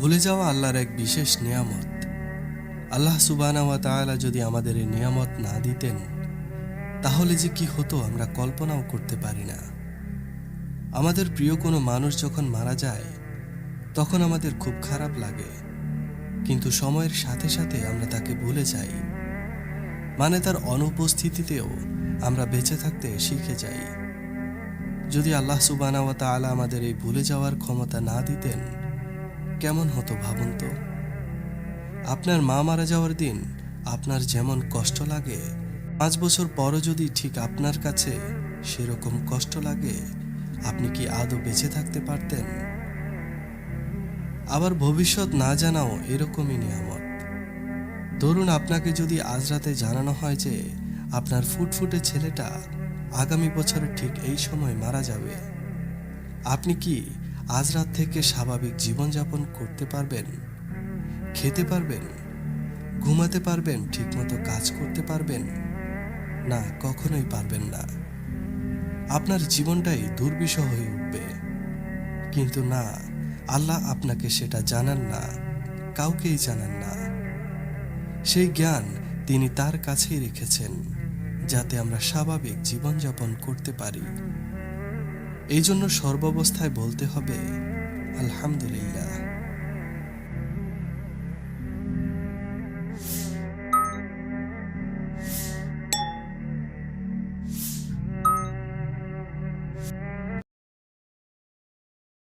ভুলে যাওয়া আল্লাহর এক বিশেষ নিয়ামত। আল্লাহ সুবহানাহু ওয়া তাআলা যদি আমাদের এই নিয়ামত না দিতেন, তাহলে যে কি হতো আমরা কল্পনাও করতে পারি না। আমাদের প্রিয় কোনো মানুষ যখন মারা যায়, তখন আমাদের খুব খারাপ লাগে, কিন্তু সময়ের সাথে সাথে আমরা তাকে ভুলে যাই। মানে তার অনুপস্থিতিতেও আমরা বেঁচে থাকতে শিখে যাই। যদি আল্লাহ সুবহানাহু ওয়া তাআলা আমাদের এই ভুলে যাওয়ার ক্ষমতা না দিতেন, কেমন হতো ভাবুন তো। আপনার মা মারা যাওয়ার দিন আপনার যেমন কষ্ট লাগে, 5 বছর পরও যদি ঠিক আপনার কাছে সেরকম কষ্ট লাগে, আপনি কি আদৌ বেঁচে থাকতে পারতেন? আবার ভবিষ্যৎ না জানাও এরকমই নিয়ামত। ধরুন আপনাকে যদি আজ রাতে জানানো হয় যে আপনার ফুটফুটে ছেলেটা আগামী বছরের ঠিক এই সময় মারা যাবে, আপনি কি আজ রাত থেকে স্বাভাবিক জীবনযাপন করতে পারবেন? খেতে পারবেন? ঘুমাতে পারবেন? ঠিকমতো কাজ করতে পারবেন? না, কখনোই পারবেন না। আপনার জীবনটাই দুর্বিষহ হয়ে উঠবে। কিন্তু না, আল্লাহ আপনাকে সেটা জানান না, কাউকেই জানান না। সেই জ্ঞান তিনি তার কাছেই রেখেছেন, যাতে আমরা স্বাভাবিক জীবনযাপন করতে পারি। এই জন্য সর্বাবস্থায় বলতে হবে আলহামদুলিল্লাহ।